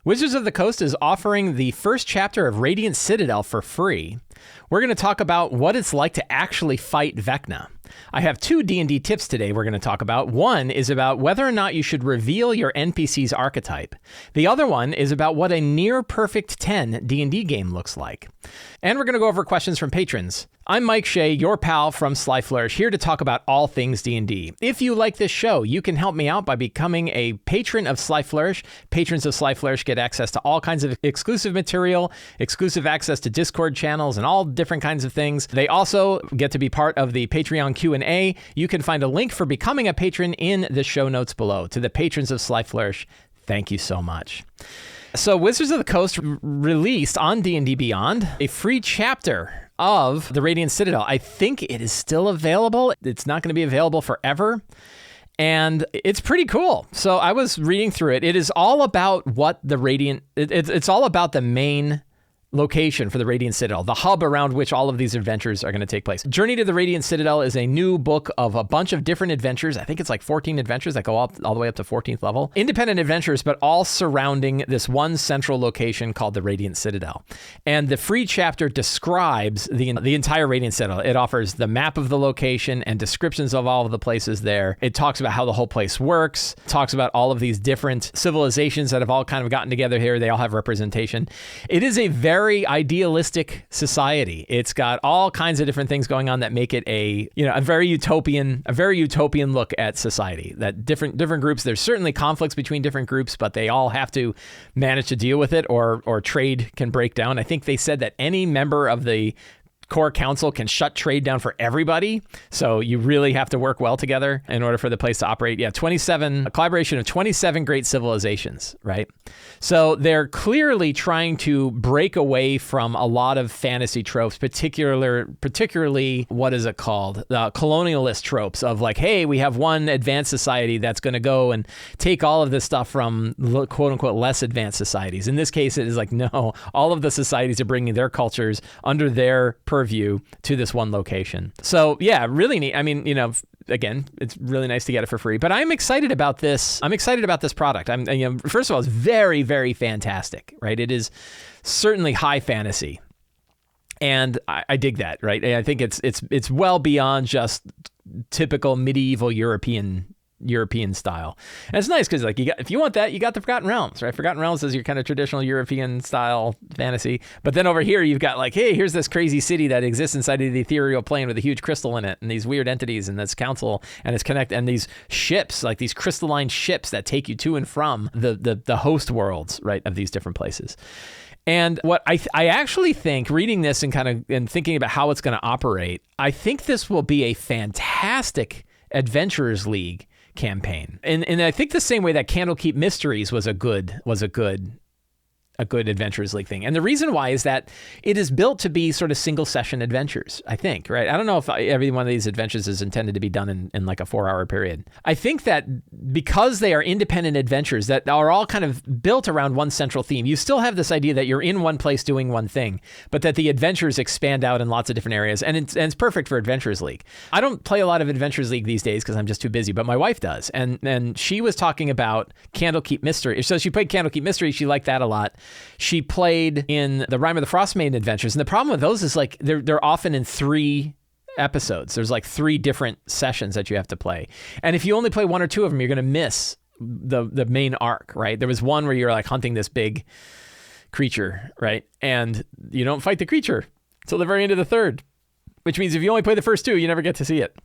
Wizards of the Coast is offering the first chapter of Radiant Citadel for free. We're going to talk about what it's like to actually fight Vecna. I have 2 D&D tips today we're going to talk about. One is about whether or not you should reveal your NPC's archetype. The other one is about what a near perfect 10 D&D game looks like. And we're going to go over questions from patrons. I'm Mike Shea, your pal from Sly Flourish, here to talk about all things D&D. If you like this show, you can help me out by becoming a patron of Sly Flourish. Patrons of Sly Flourish get access to all kinds of exclusive material, exclusive access to Discord channels, and all different kinds of things. They also get to be part of the Patreon Q&A. You can find a link for becoming a patron in the show notes below. To the patrons of Sly Flourish, thank you so much. So Wizards of the Coast released on D&D Beyond a free chapter of the Radiant Citadel. I think it is still available. It's not going to be available forever. And it's pretty cool. So I was reading through it. It is all about what the Radiant... It's all about the main location for the Radiant Citadel, the hub around which all of these adventures are going to take place. Journey to the Radiant Citadel is a new book of a bunch of different adventures. I think it's like 14 adventures that go all the way up to 14th level. Independent adventures, but all surrounding this one central location called the Radiant Citadel. And the free chapter describes the entire Radiant Citadel. It offers the map of the location and descriptions of all of the places there. It talks about how the whole place works, talks about all of these different civilizations that have all kind of gotten together here. They all have representation. It is a very idealistic society. It's got all kinds of different things going on that make it a very utopian look at society. That different groups, there's certainly conflicts between different groups, but they all have to manage to deal with it or trade can break down. I think they said that any member of the core council can shut trade down for everybody. So you really have to work well together in order for the place to operate. Yeah, a collaboration of 27 great civilizations, right? So they're clearly trying to break away from a lot of fantasy tropes, particularly what is it called? The colonialist tropes of like, hey, we have one advanced society that's going to go and take all of this stuff from quote unquote less advanced societies. In this case, it is like, no, all of the societies are bringing their cultures under their purview to this one location. So yeah, really neat. I mean, again, it's really nice to get it for free, but I'm excited about this. I'm excited about this product. First of all, it's very, very fantastic, right? It is certainly high fantasy. And I dig that, right? I think it's well beyond just typical medieval European style. And it's nice because like if you want that, you got the Forgotten Realms, right? Forgotten Realms is your kind of traditional European style fantasy. But then over here, you've got like, hey, here's this crazy city that exists inside of the ethereal plane with a huge crystal in it and these weird entities and this council and it's and these ships, like these crystalline ships that take you to and from the host worlds, right, of these different places. And what I actually think, reading this and thinking about how it's going to operate, I think this will be a fantastic Adventurers League campaign. And I think the same way that Candlekeep Mysteries was a good Adventurers League thing. And the reason why is that it is built to be sort of single session adventures, I think, right? I don't know if every one of these adventures is intended to be done in like a 4-hour period. I think that because they are independent adventures that are all kind of built around one central theme, you still have this idea that you're in one place doing one thing, but that the adventures expand out in lots of different areas. And it's perfect for Adventurers League. I don't play a lot of Adventurers League these days because I'm just too busy, but my wife does. And she was talking about Candlekeep Mystery. So she played Candlekeep Mystery. She liked that a lot. She played in the Rime of the Frostmaiden adventures. And the problem with those is like they're often in 3 episodes. There's like 3 different sessions that you have to play. And if you only play 1 or 2 of them, you're going to miss the main arc, right? There was one where you're like hunting this big creature, right? And you don't fight the creature until the very end of the 3rd, which means if you only play the first 2, you never get to see it.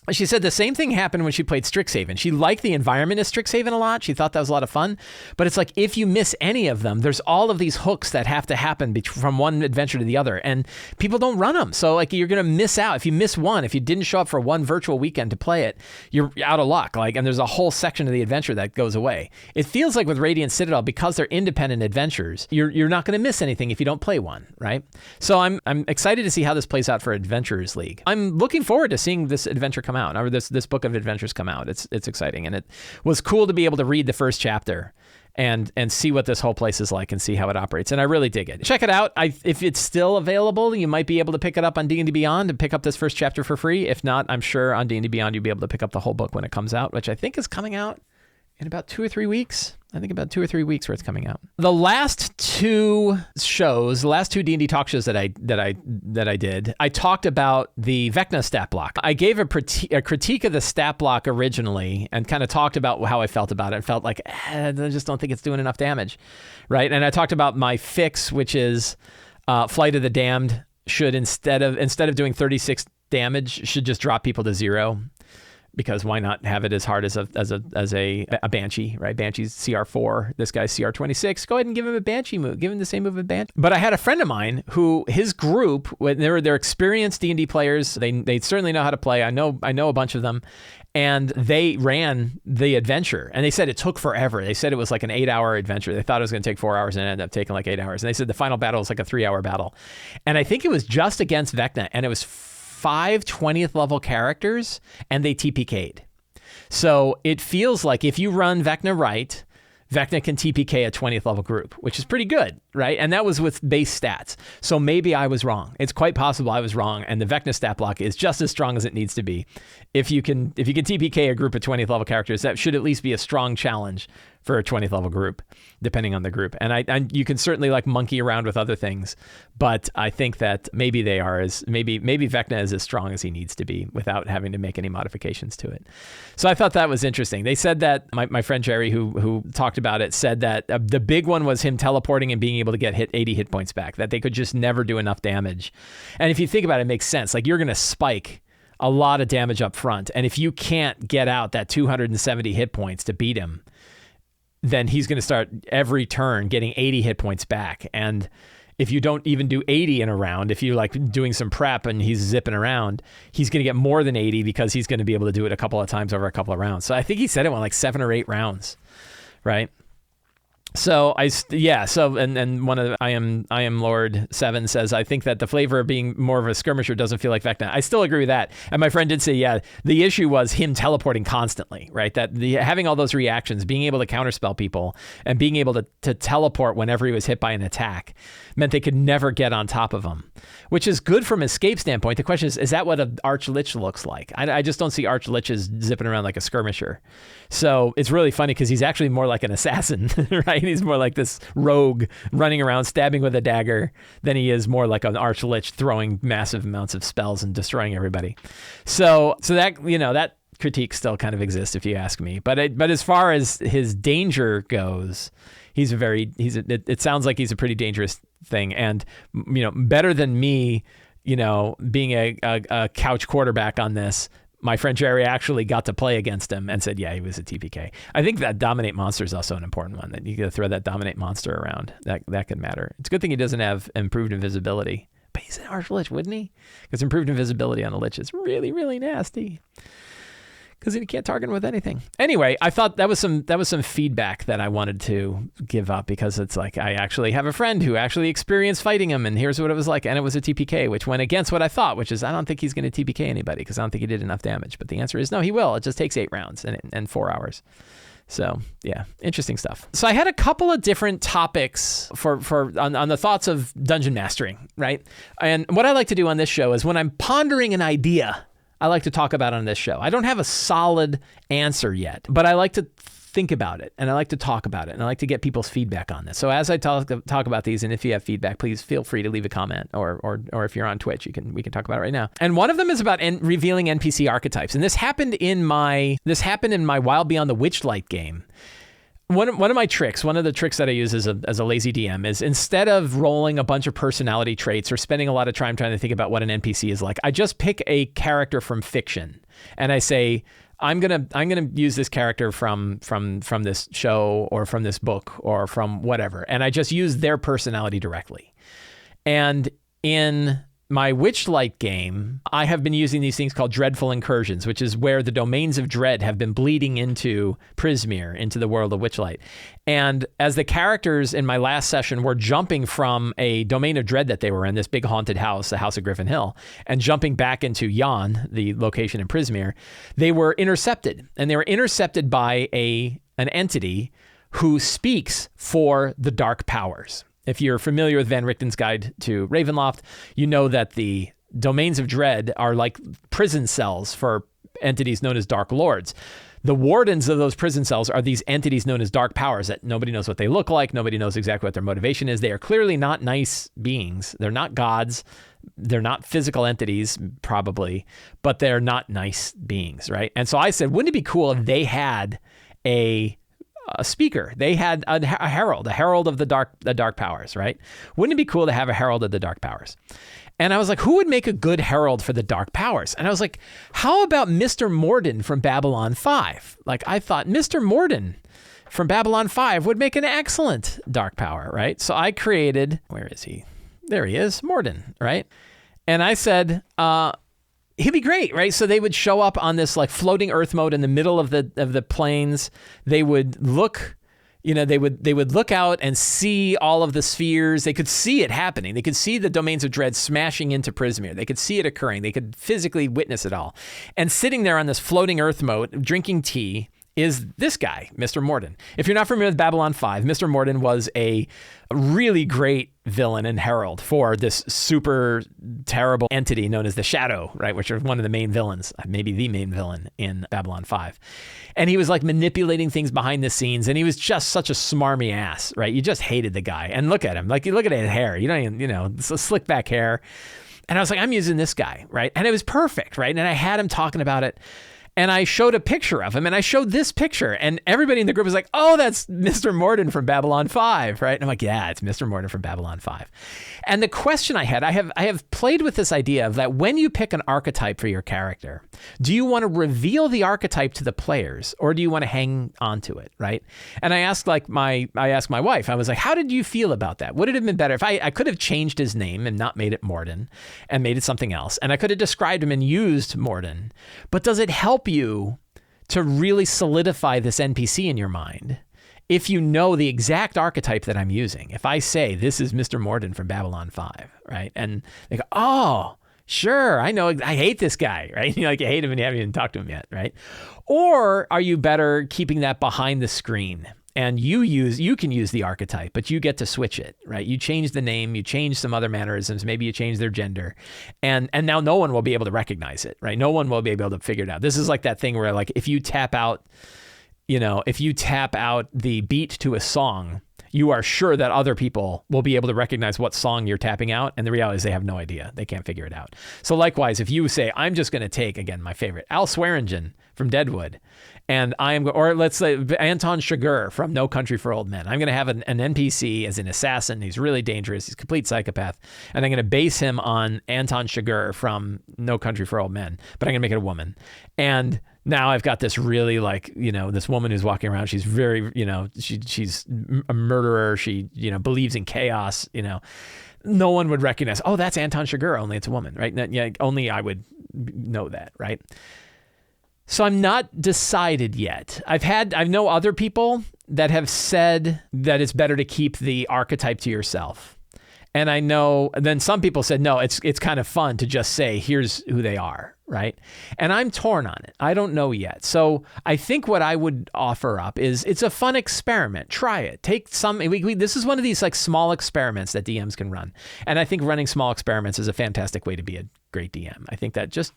She said the same thing happened when she played Strixhaven. She liked the environment of Strixhaven a lot. She thought that was a lot of fun. But it's like, if you miss any of them, there's all of these hooks that have to happen from one adventure to the other. And people don't run them. So like, you're going to miss out. If you miss one, if you didn't show up for one virtual weekend to play it, you're out of luck. Like, and there's a whole section of the adventure that goes away. It feels like with Radiant Citadel, because they're independent adventures, you're not going to miss anything if you don't play one, right? So I'm excited to see how this plays out for Adventurers League. I'm looking forward to seeing this adventure come out, or this book of adventures come out. It's exciting, and it was cool to be able to read the first chapter and see what this whole place is like and see how it operates. And I really dig it. Check it out. If it's still available, you might be able to pick it up on D&D Beyond and pick up this first chapter for free. If not, I'm sure on D&D Beyond you'll be able to pick up the whole book when it comes out, which I think is coming out in about 2 or 3 weeks. I think about 2 or 3 weeks where it's coming out. The last two D&D talk shows that I did, I talked about the Vecna stat block. I gave a critique of the stat block originally and kind of talked about how I felt about it. I felt like, I just don't think it's doing enough damage, right? And I talked about my fix, which is Flight of the Damned should, instead of doing 36 damage, should just drop people to 0. Because why not have it as hard as a Banshee, right? Banshee's CR4, this guy's CR26. Go ahead and give him a Banshee move. Give him the same move as Banshee. But I had a friend of mine who, his group, when they're experienced D&D players, they certainly know how to play. I know a bunch of them, and they ran the adventure, and they said it took forever. They said it was like an 8-hour adventure. They thought it was going to take 4 hours, and it ended up taking like 8 hours. And they said the final battle was like a 3-hour battle, and I think it was just against Vecna, and it was 5 20th level characters, and they TPK'd. So it feels like if you run Vecna right, Vecna can TPK a 20th level group, which is pretty good, right? And that was with base stats. So maybe I was wrong. It's quite possible I was wrong, and the Vecna stat block is just as strong as it needs to be. If you can TPK a group of 20th level characters, that should at least be a strong challenge for a 20th level group, depending on the group. And you can certainly like monkey around with other things, but I think that maybe maybe Vecna is as strong as he needs to be without having to make any modifications to it. So I thought that was interesting. They said that my friend Jerry, who talked about it, said that the big one was him teleporting and being able to get 80 hit points back, that they could just never do enough damage. And if you think about it, it makes sense. Like, you're going to spike a lot of damage up front, and if you can't get out that 270 hit points to beat him, then he's going to start every turn getting 80 hit points back. And if you don't even do 80 in a round, if you like doing some prep and he's zipping around, he's going to get more than 80 because he's going to be able to do it a couple of times over a couple of rounds. So I think he said it went like 7 or 8 rounds, right? So and one of the I am Lord 7 says, I think that the flavor of being more of a skirmisher doesn't feel like Vecna. I still agree with that. And my friend did say, yeah, the issue was him teleporting constantly, right? That having all those reactions, being able to counterspell people and being able to teleport whenever he was hit by an attack meant they could never get on top of him, which is good from an escape standpoint. The question is that what an Archlich looks like? I just don't see Archliches zipping around like a skirmisher. So it's really funny because he's actually more like an assassin, right? He's more like this rogue running around stabbing with a dagger than he is more like an Archlich throwing massive amounts of spells and destroying everybody. So that, that critique still kind of exists if you ask me. But as far as his danger goes, it sounds like he's a pretty dangerous thing, and better than me, being a couch quarterback on this. My friend Jerry actually got to play against him and said, yeah, he was a TPK. I think that Dominate Monster is also an important one, that you got to throw that Dominate Monster around. That could matter. It's a good thing he doesn't have Improved Invisibility. But he's an Archlich, wouldn't he? Because Improved Invisibility on a Lich is really, really nasty. Because he can't target him with anything. Anyway, I thought that was some feedback that I wanted to give up, because it's like, I actually have a friend who actually experienced fighting him, and here's what it was like, and it was a TPK, which went against what I thought, which is I don't think he's going to TPK anybody because I don't think he did enough damage. But the answer is no, he will. It just takes 8 rounds and 4 hours. So yeah, interesting stuff. So I had a couple of different topics on the thoughts of dungeon mastering, right? And what I like to do on this show is when I'm pondering an idea, I like to talk about on this show. I don't have a solid answer yet, but I like to think about it, and I like to talk about it, and I like to get people's feedback on this. So as I talk about these, and if you have feedback, please feel free to leave a comment, or if you're on Twitch, we can talk about it right now. And one of them is about revealing NPC archetypes, and this happened in my Wild Beyond the Witchlight game. One of my tricks, one of the tricks that I use as a lazy DM is, instead of rolling a bunch of personality traits or spending a lot of time trying to think about what an NPC is like, I just pick a character from fiction, and I say, I'm gonna use this character from this show or from this book or from whatever, and I just use their personality directly. And in my Witchlight game, I have been using these things called Dreadful Incursions, which is where the domains of dread have been bleeding into Prismere, into the world of Witchlight. And as the characters in my last session were jumping from a domain of dread that they were in, this big haunted house, the House of Griffin Hill, and jumping back into Yon, the location in Prismere, they were intercepted. And they were intercepted by an entity who speaks for the dark powers. If you're familiar with Van Richten's Guide to Ravenloft, you know that the domains of dread are like prison cells for entities known as Dark Lords. The wardens of those prison cells are these entities known as dark powers that nobody knows what they look like. Nobody knows exactly what their motivation is. They are clearly not nice beings. They're not gods. They're not physical entities, probably, but they're not nice beings, right? And so I said, wouldn't it be cool if they had a speaker? They had a herald of the dark powers, right? Wouldn't it be cool to have a herald of the dark powers? And I was like, who would make a good herald for the dark powers? And I was like, how about Mr. Morden from Babylon 5? Like, I thought Mr. Morden from Babylon 5 would make an excellent dark power, right? So I created, where is he? There he is, Morden, right? And I said, he'd be great, right? So they would show up on this like floating Earth mode in the middle of the plains. They would look, they would look out and see all of the spheres. They could see it happening. They could see the domains of dread smashing into Prismere. They could see it occurring. They could physically witness it all. And sitting there on this floating Earth mode, drinking tea, is this guy, Mr. Morden. If you're not familiar with Babylon 5, Mr. Morden was a really great villain and herald for this super terrible entity known as the Shadow, right? Which is one of the main villains, maybe the main villain in Babylon 5. And he was like manipulating things behind the scenes, and he was just such a smarmy ass, right? You just hated the guy. And look at him, like you look at his hair, you don't even, it's a slick back hair. And I was like, I'm using this guy, right? And it was perfect, right? And I had him talking about it. And I showed a picture of him, and I showed this picture, and everybody in the group was like, oh, that's Mr. Morden from Babylon 5, right? And I'm like, yeah, it's Mr. Morden from Babylon 5. And the question I have played with this idea of that when you pick an archetype for your character, do you want to reveal the archetype to the players, or do you want to hang on to it, right? And I asked my wife, I was like, how did you feel about that? Would it have been better if I could have changed his name and not made it Morden and made it something else, and I could have described him and used Morden, but does it help you to really solidify this NPC in your mind if you know the exact archetype that I'm using? If I say, this is Mr. Morden from Babylon 5, right? And they go, oh, sure, I know, I hate this guy, right? You hate him and you haven't even talked to him yet, right? Or are you better keeping that behind the screen? And you can use the archetype, but you get to switch it, right? You change the name, you change some other mannerisms, maybe you change their gender, and now no one will be able to recognize it, right? No one will be able to figure it out. This is like that thing where like if you tap out the beat to a song, you are sure that other people will be able to recognize what song you're tapping out, and the reality is they have no idea. They can't figure it out. So likewise, if you say, I'm just going to take, again, my favorite, Al Swearingen from Deadwood, and or let's say Anton Chigurh from No Country for Old Men. I'm going to have an NPC as an assassin. He's really dangerous. He's a complete psychopath. And I'm going to base him on Anton Chigurh from No Country for Old Men, but I'm going to make it a woman. And now I've got this really this woman who's walking around. She's very, she's a murderer. She, believes in chaos, No one would recognize, oh, that's Anton Chigurh, only it's a woman, right? Yeah, only I would know that, right? So I'm not decided yet. I know other people that have said that it's better to keep the archetype to yourself. And I know, then some people said, no, it's kind of fun to just say, here's who they are, right? And I'm torn on it. I don't know yet. So I think what I would offer up is it's a fun experiment. Try it. Take some, this is one of these like small experiments that DMs can run. And I think running small experiments is a fantastic way to be a great DM. I think that just,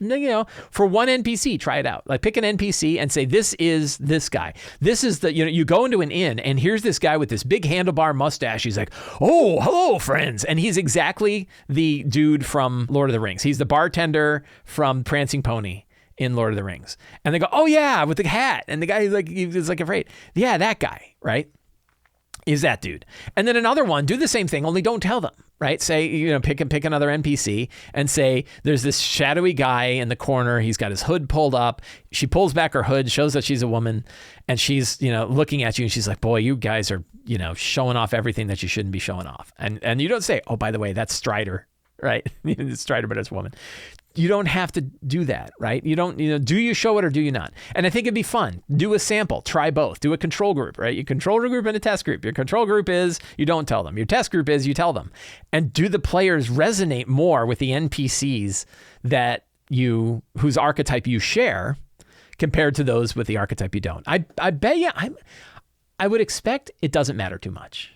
for one NPC, try it out. Like pick an NPC and say, this is this guy. This is you go into an inn and here's this guy with this big handlebar mustache. He's like, oh, hello, friends. And he's exactly the dude from Lord of the Rings. He's the bartender from Prancing Pony in Lord of the Rings. And they go, oh yeah, with the hat. And the guy he's like afraid. Yeah, that guy, right? Is that dude. And then another one, do the same thing, only don't tell them, right? Say, pick another NPC and say, there's this shadowy guy in the corner. He's got his hood pulled up. She pulls back her hood, shows that she's a woman, and she's, looking at you and she's like, boy, you guys are, showing off everything that you shouldn't be showing off. And you don't say, oh, by the way, that's Strider, right? It's Strider, but it's a woman. You don't have to do that, right? You don't, do you show it or do you not? And I think it'd be fun. Do a sample, try both. Do a control group, right? Your control group and a test group. Your control group is you don't tell them. Your test group is you tell them. And do the players resonate more with the NPCs whose archetype you share compared to those with the archetype you don't? I bet you, I would expect it doesn't matter too much.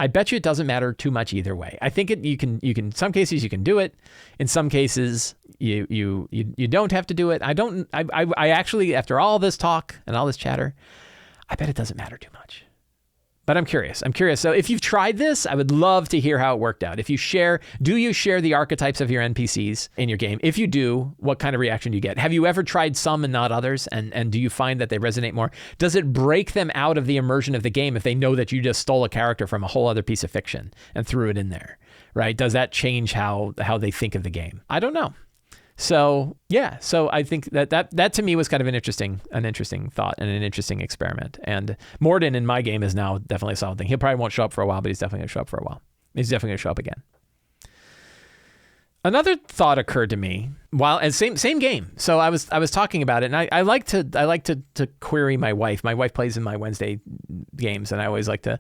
I bet you it doesn't matter too much either way. I think you can in some cases you can do it. In some cases you don't have to do it. I actually, after all this talk and all this chatter, I bet it doesn't matter too much. But I'm curious. So if you've tried this, I would love to hear how it worked out. Do you share the archetypes of your NPCs in your game? If you do, what kind of reaction do you get? Have you ever tried some and not others? And do you find that they resonate more? Does it break them out of the immersion of the game if they know that you just stole a character from a whole other piece of fiction and threw it in there, right? Does that change how they think of the game? I don't know. So yeah, so I think that to me was kind of an interesting thought and an interesting experiment. And Morden in my game is now definitely a solid thing. He probably won't show up for a while, but he's definitely going to show up for a while. He's definitely going to show up again. Another thought occurred to me same game. So I was talking about it, and I like to query my wife. My wife plays in my Wednesday games, and I always like to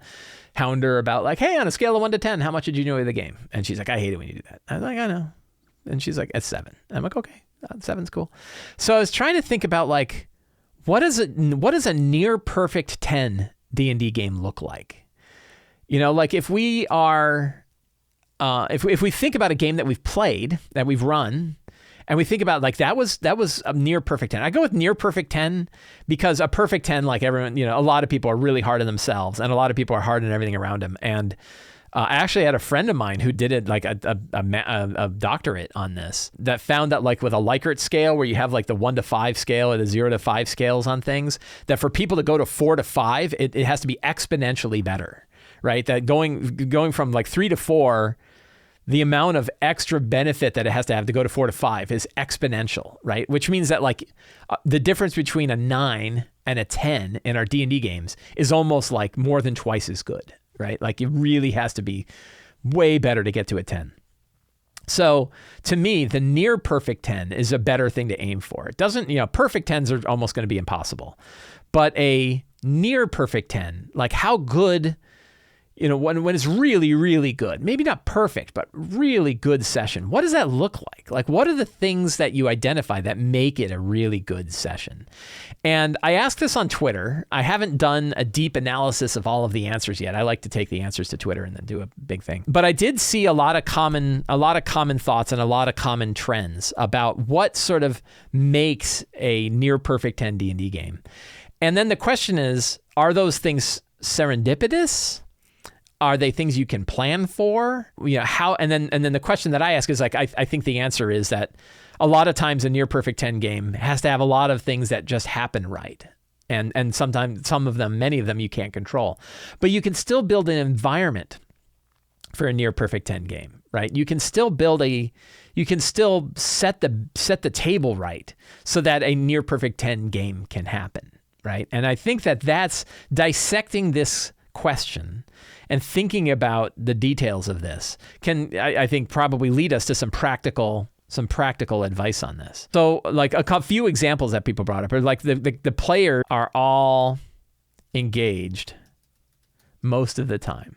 hound her about like, hey, on a scale of 1 to 10, how much did you enjoy the game? And she's like, I hate it when you do that. I was like, I know. And she's like, at 7. I'm like, okay, 7's cool. So I was trying to think about like, what does a near perfect 10 D&D game look like? You know, like if we are, if we think about a game that we've played, that we've run, and we think about like, that was a near perfect 10. I go with near perfect 10 because a perfect 10, like everyone, you know, a lot of people are really hard on themselves and a lot of people are hard on everything around them. And I actually had a friend of mine who did it like a doctorate on this, that found that like with a Likert scale where you have like the 1 to 5 scale or the 0 to 5 scales on things, that for people to go to 4 to 5, it has to be exponentially better, right? That going from like 3 to 4, the amount of extra benefit that it has to have to go to 4 to 5 is exponential, right? Which means that like the difference between a 9 and a 10 in our D&D games is almost like more than twice as good. Right? Like it really has to be way better to get to a 10. So to me, the near perfect 10 is a better thing to aim for. It doesn't, perfect 10s are almost going to be impossible, but a near perfect 10, like how good, when it's really, really good, maybe not perfect, but really good session. What does that look like? Like, what are the things that you identify that make it a really good session? And I asked this on Twitter. I haven't done a deep analysis of all of the answers yet. I like to take the answers to Twitter and then do a big thing. But I did see a lot of common thoughts and a lot of common trends about what sort of makes a near perfect 10 D&D game. And then the question is, are those things serendipitous? Are they things you can plan for? How? And then the question that I ask is like, I think the answer is that a lot of times a near perfect 10 game has to have a lot of things that just happen right. And sometimes many of them you can't control, but you can still build an environment for a near perfect 10 game, right? You can still set the table right so that a near perfect 10 game can happen, right? And I think that's dissecting this question and thinking about the details of this can, I think, probably lead us to some practical advice on this. So like a few examples that people brought up are like the players are all engaged most of the time.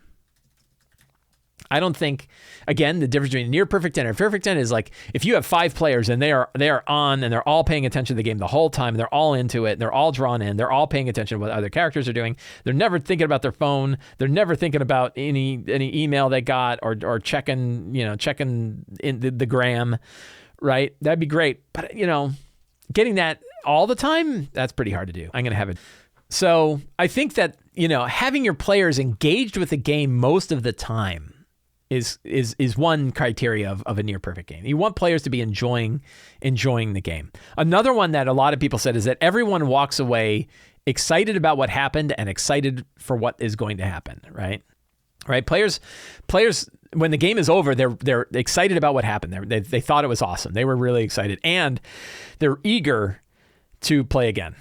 I don't think, again, the difference between near perfect 10 and perfect 10 is like if you have 5 players and they are on and they're all paying attention to the game the whole time, they're all into it, they're all drawn in, they're all paying attention to what other characters are doing. They're never thinking about their phone. They're never thinking about any email they got or checking in the gram, right? That'd be great. But, getting that all the time, that's pretty hard to do. I'm going to have it. So I think that, having your players engaged with the game most of the time is one criteria of a near perfect game. You want players to be enjoying the game. Another one that a lot of people said is that everyone walks away excited about what happened and excited for what is going to happen, right? Right? Players when the game is over, they're excited about what happened. They thought it was awesome. They were really excited and they're eager to play again.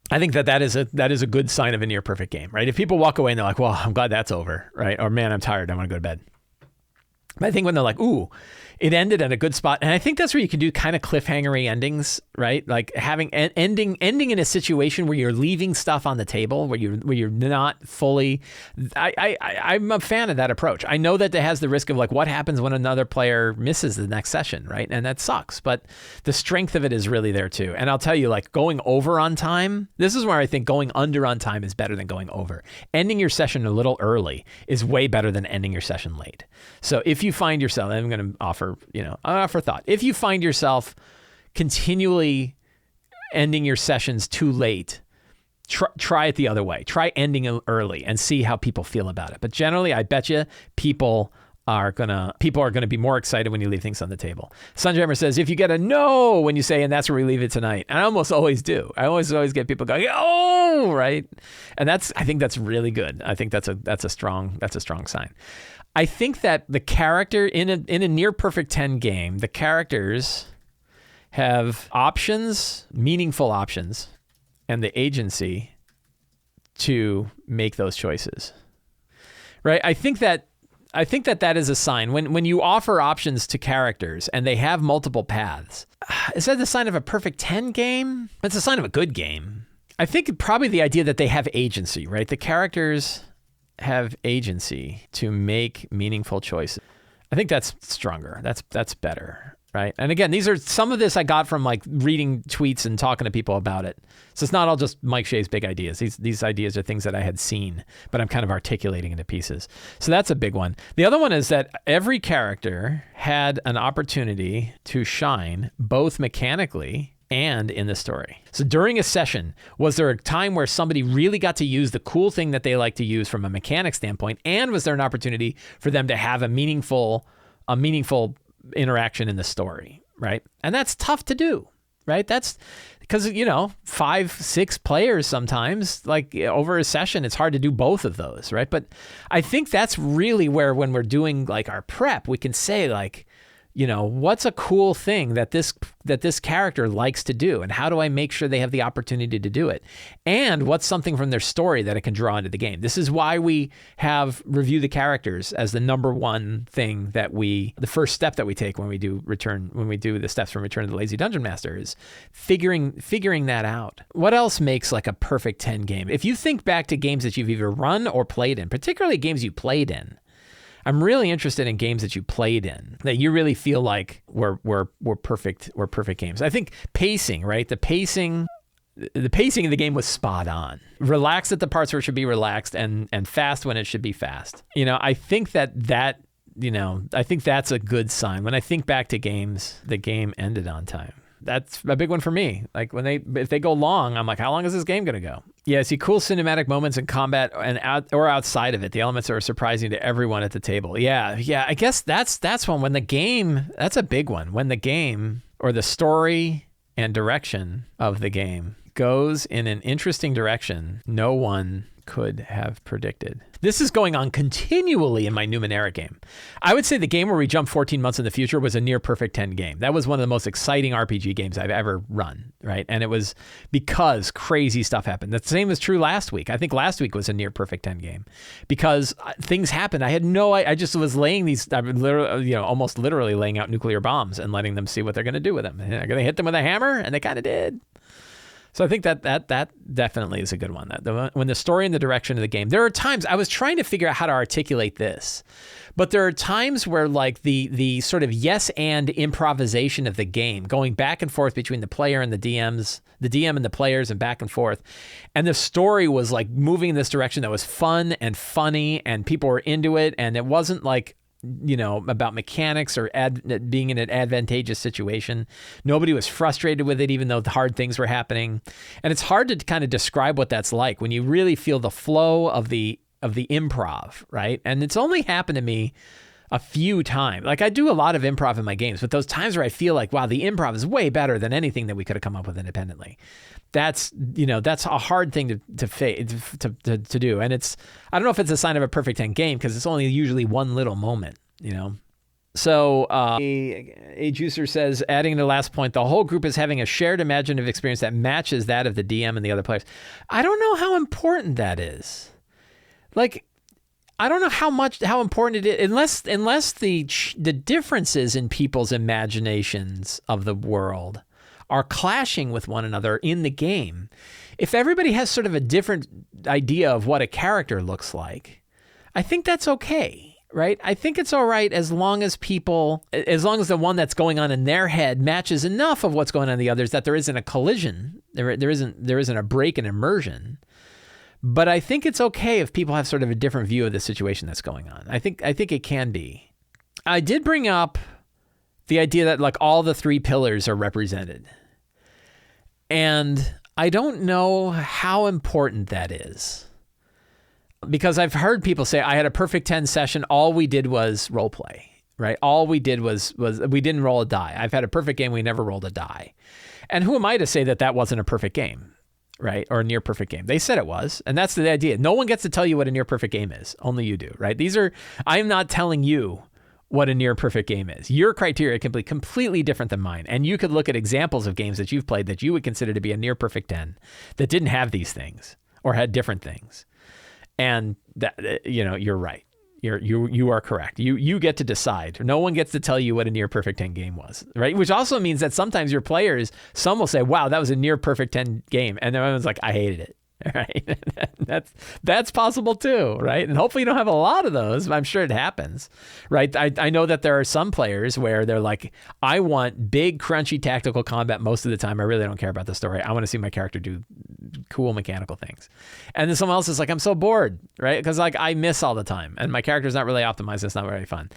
I think that is a good sign of a near perfect game, right? If people walk away and they're like, well, I'm glad that's over, right? Or man, I'm tired, I want to go to bed. But I think when they're like, ooh, it ended at a good spot. And I think that's where you can do kind of cliffhangery endings, right? Like having ending in a situation where you're leaving stuff on the table, where you're not fully. I'm a fan of that approach. I know that it has the risk of like what happens when another player misses the next session, right? And that sucks. But the strength of it is really there too. And I'll tell you, like going over on time, this is where I think going under on time is better than going over. Ending your session a little early is way better than ending your session late. So if you find yourself, I'm going to offer thought. If you find yourself continually ending your sessions too late, try it the other way. Try ending early and see how people feel about it. But generally, I bet you people are gonna be more excited when you leave things on the table. Sunjammer says, if you get a no when you say, and that's where we leave it tonight. And I almost always do. I always get people going, oh, right. And I think that's really good. I think that's a strong sign. I think that the character in a near perfect 10 game, the characters have options, meaningful options, and the agency to make those choices. Right? I think that is a sign when you offer options to characters and they have multiple paths. Is that the sign of a perfect 10 game? It's a sign of a good game. I think probably the idea that they have agency, right? The characters have agency to make meaningful choices. I think that's stronger. That's better, right? And again, some of this I got from like reading tweets and talking to people about it. So it's not all just Mike Shea's big ideas. These ideas are things that I had seen, but I'm kind of articulating into pieces. So that's a big one. The other one is that every character had an opportunity to shine both mechanically and in the story. So during a session, was there a time where somebody really got to use the cool thing that they like to use from a mechanic standpoint? And was there an opportunity for them to have a meaningful interaction in the story, right? And that's tough to do, right? That's because, 5-6 players sometimes, like over a session, it's hard to do both of those, right? But I think that's really where, when we're doing like our prep, we can say like, what's a cool thing that this character likes to do, and how do I make sure they have the opportunity to do it? And what's something from their story that I can draw into the game? This is why we have review the characters as the number one thing the first step that we take when we do the steps from Return of the Lazy Dungeon Master is figuring that out. What else makes like a perfect 10 game? If you think back to games that you've either run or played in, particularly games you played in, I'm really interested in games that you played in that you really feel like were perfect games. I think pacing, right? The pacing of the game was spot on. Relaxed at the parts where it should be relaxed, and fast when it should be fast. I think that I think that's a good sign. When I think back to games, the game ended on time. That's a big one for me. Like if they go long, I'm like, how long is this game going to go? Yeah, see cool cinematic moments in combat and outside of it. The elements are surprising to everyone at the table. Yeah. I guess that's one when the game. That's a big one. When the game or the story and direction of the game goes in an interesting direction, no one could have predicted. This is going on continually in my Numenera game. I would say the game where we jump 14 months in the future was a near perfect 10 game. That was one of the most exciting RPG games I've ever run, right? And it was because crazy stuff happened. The same was true last week. I think last week was a near perfect 10 game because things happened. I just was almost literally laying out nuclear bombs and letting them see what they're going to do with them. They're going to hit them with a hammer, and they kind of did. So I think that definitely is a good one. When the story and the direction of the game, there are times I was trying to figure out how to articulate this, but there are times where like the sort of yes and improvisation of the game, going back and forth between the player and the DM and the players and back and forth, and the story was like moving in this direction that was fun and funny, and people were into it, and it wasn't like about mechanics or being in an advantageous situation. Nobody was frustrated with it, even though the hard things were happening. And it's hard to kind of describe what that's like when you really feel the flow of the improv, right? And it's only happened to me a few times. Like I do a lot of improv in my games, but those times where I feel like, wow, the improv is way better than anything that we could have come up with independently. That's a hard thing to do. And I don't know if it's a sign of a perfect 10 game because it's only usually one little moment, So a juicer says, adding to the last point, the whole group is having a shared imaginative experience that matches that of the DM and the other players. I don't know how important that is. Like, I don't know how important it is, unless the differences in people's imaginations of the world are clashing with one another in the game. If everybody has sort of a different idea of what a character looks like, I think that's okay, right? I think it's all right as long as the one that's going on in their head matches enough of what's going on in the others that there isn't a collision, there isn't a break in immersion. But I think it's okay if people have sort of a different view of the situation that's going on. I think it can be. I did bring up the idea that like all the 3 pillars are represented. And I don't know how important that is. Because I've heard people say, I had a perfect 10 session, all we did was role play, right? All we did was we didn't roll a die. I've had a perfect game, we never rolled a die. And who am I to say that wasn't a perfect game? Right? Or a near perfect game. They said it was. And that's the idea. No one gets to tell you what a near perfect game is. Only you do, right? I'm not telling you what a near perfect game is. Your criteria can be completely different than mine. And you could look at examples of games that you've played that you would consider to be a near perfect 10 that didn't have these things or had different things. And that, you're right. You are correct. You get to decide. No one gets to tell you what a near perfect 10 game was, right? Which also means that sometimes your players, some will say, wow, that was a near perfect 10 game. And everyone's like, I hated it. Right? That's possible too, right? And hopefully you don't have a lot of those. I'm sure it happens, right? I know that there are some players where they're like, I want big, crunchy tactical combat most of the time. I really don't care about the story. I want to see my character do cool mechanical things. And then someone else is like, I'm so bored, right? Because like I miss all the time and my character's not really optimized. It's not very fun.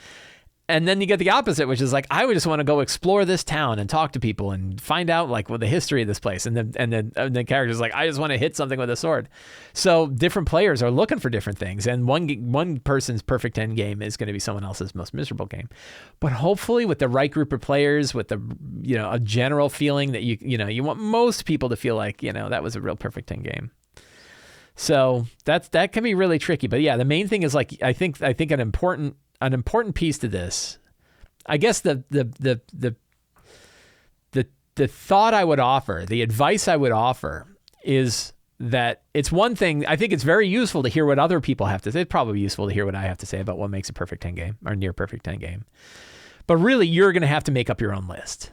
And then you get the opposite, which is like, I would just want to go explore this town and talk to people and find out like what the history of this place. And the character's like, I just want to hit something with a sword. So different players are looking for different things. And one person's perfect 10 game is going to be someone else's most miserable game. But hopefully with the right group of players, with the, a general feeling that you want most people to feel like, that was a real perfect 10 game. So that can be really tricky. But yeah, the main thing is like, I think an important piece to this, I guess the thought I would offer, the advice I would offer is that it's one thing, I think it's very useful to hear what other people have to say. It's probably useful to hear what I have to say about what makes a perfect 10 game or near perfect 10 game. But really, you're going to have to make up your own list,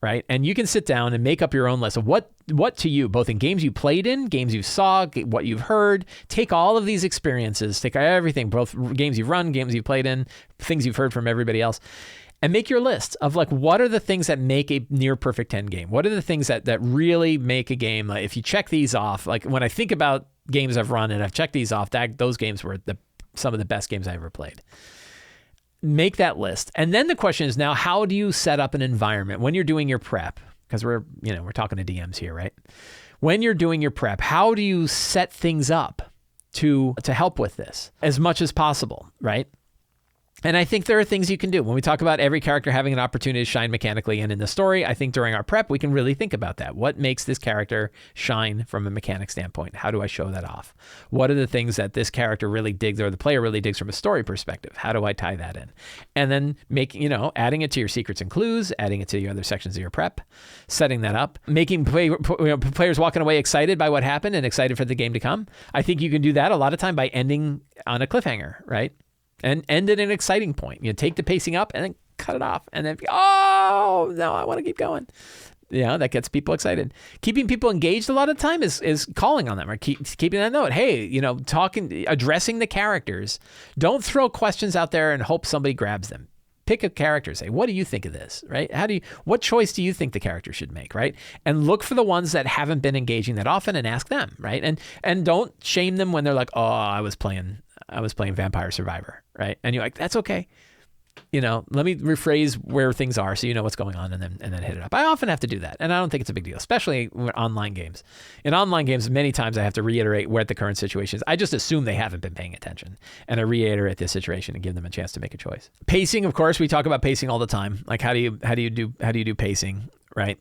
right? And you can sit down and make up your own list of what to you, both in games you played in, games you saw, what you've heard. Take all of these experiences, take everything, both games you've run, games you've played in, things you've heard from everybody else, and make your list of like, what are the things that make a near perfect 10 game? What are the things that really make a game? Like if you check these off, like when I think about games I've run and I've checked these off, those games were some of the best games I ever played. Make that list. And then the question is now, how do you set up an environment when you're doing your prep? Because we're talking to DMs here, right? When you're doing your prep, how do you set things up to help with this as much as possible, right? And I think there are things you can do. When we talk about every character having an opportunity to shine mechanically and in the story, I think during our prep, we can really think about that. What makes this character shine from a mechanic standpoint? How do I show that off? What are the things that this character really digs or the player really digs from a story perspective? How do I tie that in? And then adding it to your secrets and clues, adding it to your other sections of your prep, setting that up, making players walking away excited by what happened and excited for the game to come. I think you can do that a lot of time by ending on a cliffhanger, right? And end at an exciting point. Take the pacing up and then cut it off. And then, oh, no, I want to keep going. That gets people excited. Keeping people engaged a lot of the time is calling on them or keeping that note. Hey, addressing the characters. Don't throw questions out there and hope somebody grabs them. Pick a character. Say, what do you think of this, right? What choice do you think the character should make, right? And look for the ones that haven't been engaging that often and ask them, right? And don't shame them when they're like, oh, I was playing Vampire Survivor, right? And you're like, that's okay. Let me rephrase where things are so you know what's going on and then hit it up. I often have to do that, and I don't think it's a big deal, especially with online games. In online games, many times I have to reiterate what the current situation is. I just assume they haven't been paying attention, and I reiterate this situation and give them a chance to make a choice. Pacing, of course, we talk about pacing all the time. Like how do you do pacing, right?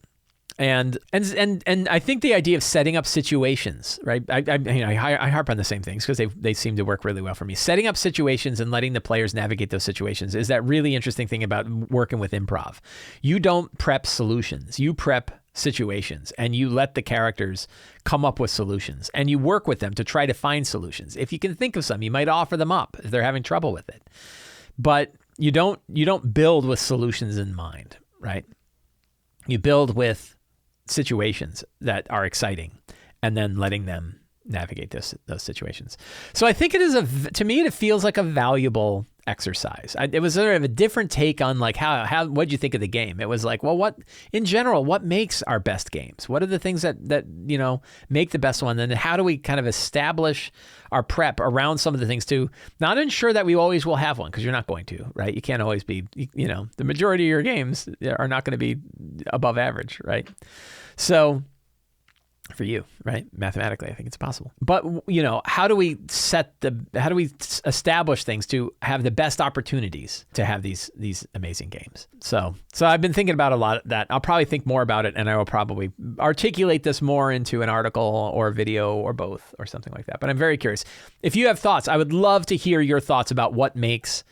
And I think the idea of setting up situations, right? I harp on the same things because they seem to work really well for me. Setting up situations and letting the players navigate those situations is that really interesting thing about working with improv. You don't prep solutions. You prep situations, and you let the characters come up with solutions, and you work with them to try to find solutions. If you can think of some, you might offer them up if they're having trouble with it. But you don't build with solutions in mind, right? You build with situations that are exciting, and then letting them navigate those situations. So I think it is to me, it feels like a valuable exercise. It was sort of a different take on like what'd you think of the game? It was like, well, what in general, what makes our best games? What are the things that make the best one? And how do we kind of establish our prep around some of the things to not ensure that we always will have one, because you're not going to, right? You can't always be, the majority of your games are not going to be above average, right? So for you, right? Mathematically, I think it's possible. But, how do we establish things to have the best opportunities to have these amazing games? So I've been thinking about a lot of that. I'll probably think more about it, and I will probably articulate this more into an article or a video or both or something like that. But I'm very curious. If you have thoughts, I would love to hear your thoughts about what makes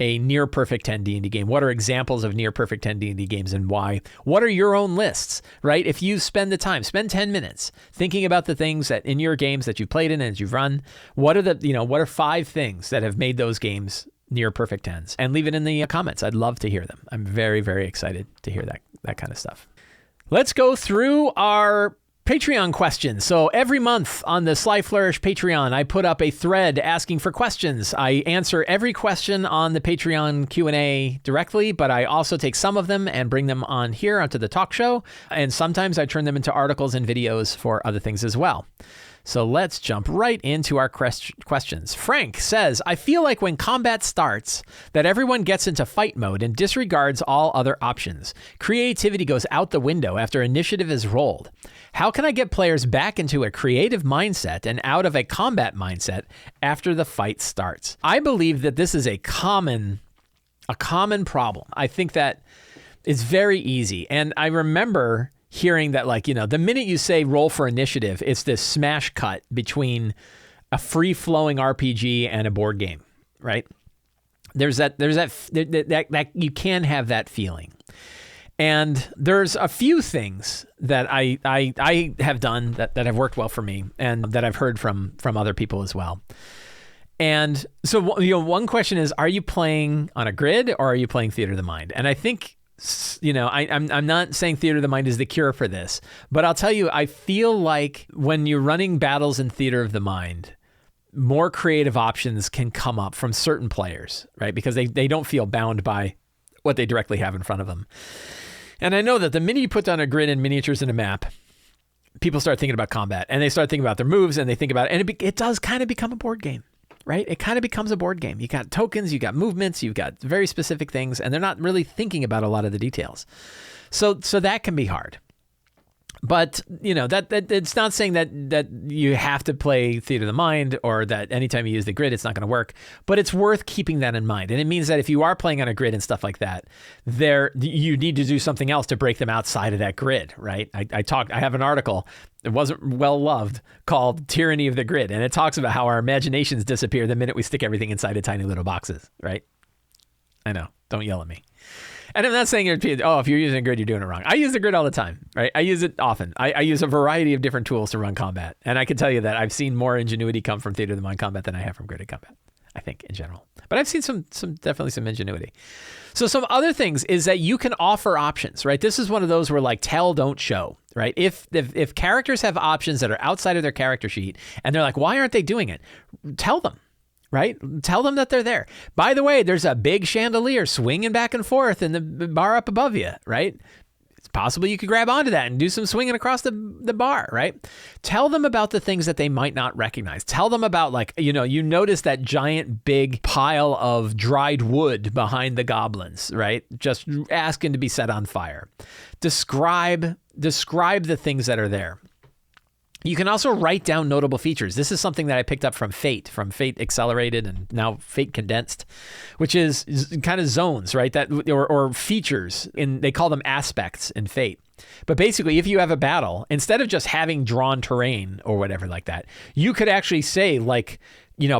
a near perfect 10 D&D game. What are examples of near perfect 10 D&D games and why? What are your own lists, right? If you spend 10 minutes thinking about the things that in your games that you've played in and that you've run, what are 5 things that have made those games near perfect 10s? And leave it in the comments. I'd love to hear them. I'm very, very excited to hear that kind of stuff. Let's go through our Patreon questions. So every month on the Sly Flourish Patreon, I put up a thread asking for questions. I answer every question on the Patreon Q&A directly, but I also take some of them and bring them on here onto the talk show. And sometimes I turn them into articles and videos for other things as well. So let's jump right into our questions. Frank says, I feel like when combat starts, that everyone gets into fight mode and disregards all other options. Creativity goes out the window after initiative is rolled. How can I get players back into a creative mindset and out of a combat mindset after the fight starts? I believe that this is a common problem. I think that it's very easy. And I remember hearing that, the minute you say roll for initiative, it's this smash cut between a free-flowing RPG and a board game, right? There's that you can have that feeling. And there's a few things that I have done that have worked well for me and that I've heard from other people as well. And so, one question is, are you playing on a grid or are you playing Theater of the Mind? And I think, I'm not saying Theater of the Mind is the cure for this, but I'll tell you, I feel like when you're running battles in Theater of the Mind, more creative options can come up from certain players, right? Because they don't feel bound by what they directly have in front of them. And I know that the minute you put down a grid and miniatures and a map, people start thinking about combat, and they start thinking about their moves, and they think about it, and it does kind of become a board game. Right? It kind of becomes a board game. You got tokens, you got movements, you've got very specific things, and they're not really thinking about a lot of the details. So that can be hard. But, that it's not saying that you have to play Theater of the Mind or that anytime you use the grid, it's not going to work. But it's worth keeping that in mind. And it means that if you are playing on a grid and stuff like that, you need to do something else to break them outside of that grid, right? I have an article, it wasn't well loved, called Tyranny of the Grid. And it talks about how our imaginations disappear the minute we stick everything inside of tiny little boxes, right? I know. Don't yell at me. And I'm not saying, if you're using a grid, you're doing it wrong. I use the grid all the time, right? I use it often. I use a variety of different tools to run combat. And I can tell you that I've seen more ingenuity come from Theater of the Mind combat than I have from gridded combat, I think, in general. But I've seen definitely some ingenuity. So some other things is that you can offer options, right? This is one of those where tell, don't show, right? If characters have options that are outside of their character sheet and they're like, why aren't they doing it? Tell them. Right? Tell them that they're there. By the way, there's a big chandelier swinging back and forth in the bar up above you, right? It's possible you could grab onto that and do some swinging across the bar, right? Tell them about the things that they might not recognize. Tell them about you notice that giant big pile of dried wood behind the goblins, right? Just asking to be set on fire. Describe the things that are there. You can also write down notable features. This is something that I picked up from Fate Accelerated and now Fate Condensed, which is kind of zones, right? That or features, they call them aspects in Fate. But basically, if you have a battle, instead of just having drawn terrain or whatever like that, you could actually say like,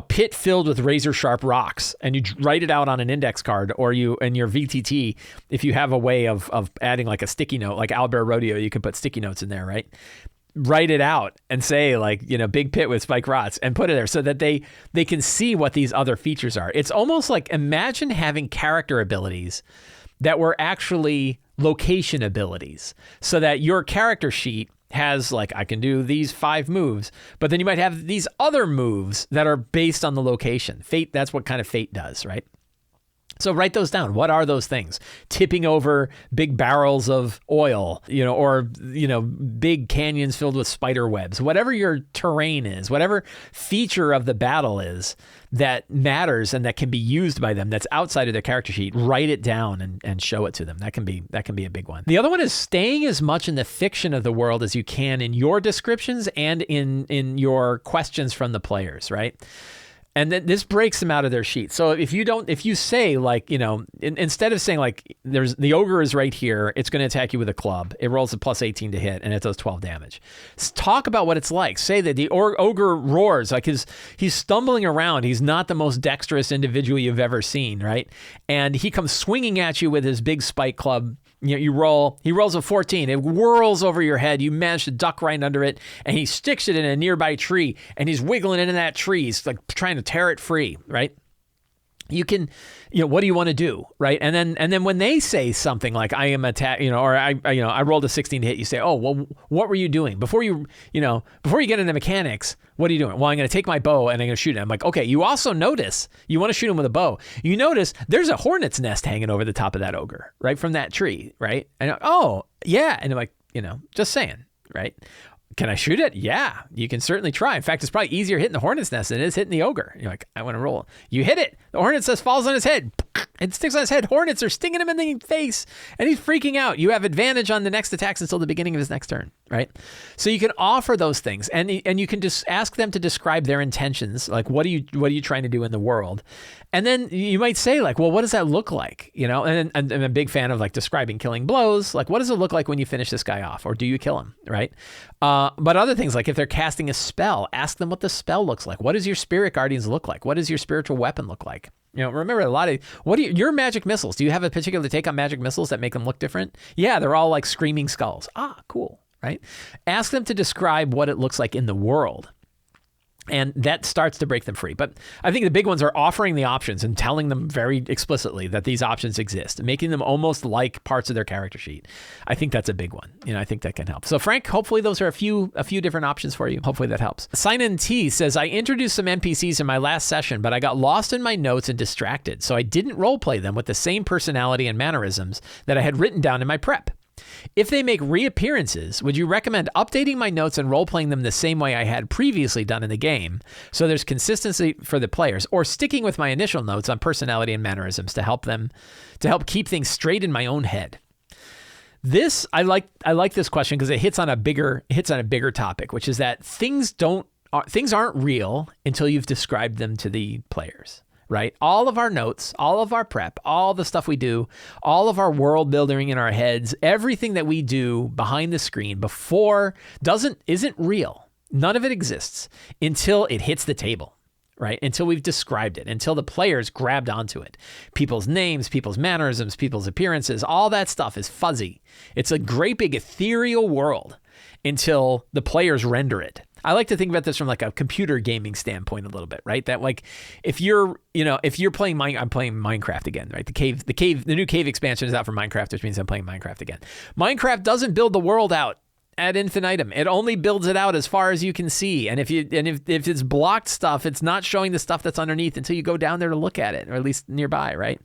pit filled with razor sharp rocks, and you write it out on an index card, or you in your VTT, if you have a way of adding like a sticky note, like Owlbear Rodeo, you can put sticky notes in there, right? Write it out and say like, big pit with spike rots, and put it there so that they can see what these other features are. It's almost like, imagine having character abilities that were actually location abilities, so that your character sheet has like, I can do these 5 moves, but then you might have these other moves that are based on the location. Fate, that's what kind of Fate does, right? So write those down. What are those things? Tipping over big barrels of oil, or big canyons filled with spider webs. Whatever your terrain is, whatever feature of the battle is that matters and that can be used by them, that's outside of their character sheet, write it down and show it to them. That can be a big one. The other one is staying as much in the fiction of the world as you can in your descriptions and in your questions from the players, right? And then this breaks them out of their sheet. So if you say like, instead of saying like, the ogre is right here, it's going to attack you with a club. It rolls a plus 18 to hit, and it does 12 damage. Talk about what it's like. Say that the ogre roars, like he's stumbling around. He's not the most dexterous individual you've ever seen, right? And he comes swinging at you with his big spike club. He rolls a 14. It whirls over your head. You manage to duck right under it, and he sticks it in a nearby tree, and he's wiggling into that tree. He's like trying to tear it free, right? You can, what do you want to do, right? And then when they say something like, I am attack, or I rolled a 16 to hit, you say, oh, well, what were you doing before you get into mechanics? What are you doing? Well, I'm going to take my bow and I'm going to shoot it. I'm like, okay, you also notice, you want to shoot him with a bow. You notice there's a hornet's nest hanging over the top of that ogre, right? From that tree, right? And oh, yeah. And I'm like, just saying, right? Can I shoot it? Yeah, you can certainly try. In fact, it's probably easier hitting the hornet's nest than it is hitting the ogre. You're like, I want to roll. You hit it. The hornet's nest falls on his head. It sticks on his head. Hornets are stinging him in the face, and he's freaking out. You have advantage on the next attacks until the beginning of his next turn, right? So you can offer those things, and you can just ask them to describe their intentions. Like, what are you trying to do in the world? And then you might say like, well, what does that look like? And I'm a big fan of like describing killing blows. Like, what does it look like when you finish this guy off, or do you kill him, right? But other things, like if they're casting a spell, ask them what the spell looks like. What does your spirit guardians look like? What does your spiritual weapon look like? Remember your magic missiles? Do you have a particular take on magic missiles that make them look different? Yeah, they're all like screaming skulls. Ah, cool, right? Ask them to describe what it looks like in the world. And that starts to break them free. But I think the big ones are offering the options and telling them very explicitly that these options exist, making them almost like parts of their character sheet. I think that's a big one. I think that can help. So Frank, hopefully those are a few different options for you. Hopefully that helps. Sign-in T says, I introduced some NPCs in my last session, but I got lost in my notes and distracted. So I didn't roleplay them with the same personality and mannerisms that I had written down in my prep. If they make reappearances, would you recommend updating my notes and role-playing them the same way I had previously done in the game, so there's consistency for the players, or sticking with my initial notes on personality and mannerisms to help keep things straight in my own head? This I like this question because it hits on a bigger topic, which is that things aren't real until you've described them to the players. Right? All of our notes, all of our prep, all the stuff we do, all of our world building in our heads, everything that we do behind the screen isn't real. None of it exists until it hits the table, right? Until we've described it, until the players grabbed onto it. People's names, people's mannerisms, people's appearances, all that stuff is fuzzy. It's a great big ethereal world until the players render it. I like to think about this from like a computer gaming standpoint a little bit, right? That like if you're playing I'm playing Minecraft again, right? The new cave expansion is out for Minecraft, which means I'm playing Minecraft again. Minecraft doesn't build the world out ad infinitum. It only builds it out as far as you can see. And if it's blocked stuff, it's not showing the stuff that's underneath until you go down there to look at it, or at least nearby, right?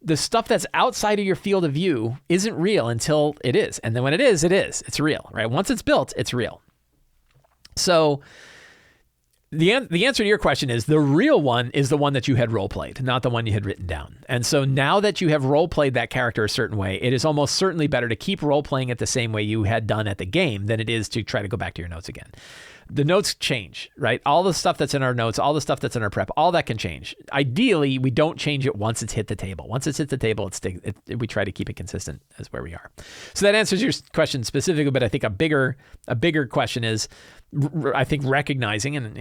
The stuff that's outside of your field of view isn't real until it is. And then when it is, it's real, right? Once it's built, it's real. So The answer to your question is the real one is the one that you had role-played, not the one you had written down. And so now that you have role-played that character a certain way, it is almost certainly better to keep role-playing it the same way you had done at the game than it is to try to go back to your notes again. The notes change, right? All the stuff that's in our notes, all the stuff that's in our prep, all that can change. Ideally, we don't change it once it's hit the table. Once it's hit the table, we try to keep it consistent as where we are. So that answers your question specifically, but I think a bigger question is, I think recognizing, and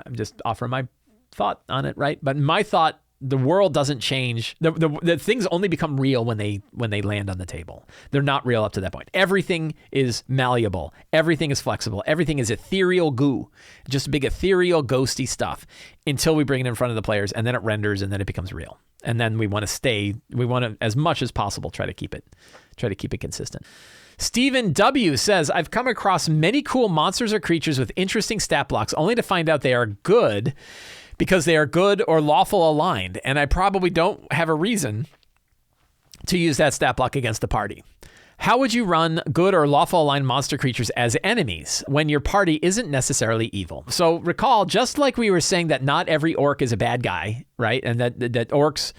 I'm just offering my thought on it, right? But my thought, the world doesn't change. The things only become real when they land on the table. They're not real up to that point. Everything is malleable. Everything is flexible. Everything is ethereal goo, just big ethereal ghosty stuff until we bring it in front of the players, and then it renders, and then it becomes real. And then we want to, as much as possible, try to keep it consistent. Stephen W. says, I've come across many cool monsters or creatures with interesting stat blocks only to find out they are good because they are good or lawful aligned, and I probably don't have a reason to use that stat block against the party. How would you run good or lawful aligned monster creatures as enemies when your party isn't necessarily evil? So recall, just like we were saying that not every orc is a bad guy, right? And that orcs,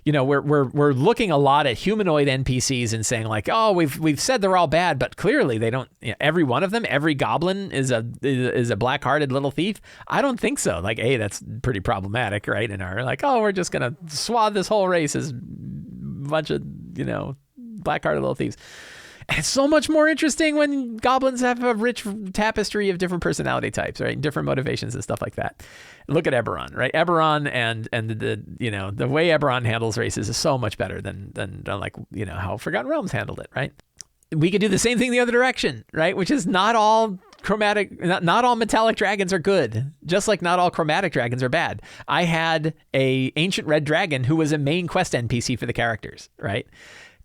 we're looking a lot at humanoid NPCs and saying like, oh, we've said they're all bad, but clearly they don't. Every one of them, every goblin is a black-hearted little thief. I don't think so. Like, that's pretty problematic, right? And are like, oh, we're just gonna swathe this whole race as a bunch of black-hearted little thieves. And it's so much more interesting when goblins have a rich tapestry of different personality types, right? Different motivations and stuff like that. Look at Eberron, right? Eberron and the way Eberron handles races is so much better than like, how Forgotten Realms handled it, right? We could do the same thing the other direction, right? Which is not all metallic dragons are good, just like not all chromatic dragons are bad. I had a ancient red dragon who was a main quest NPC for the characters, right?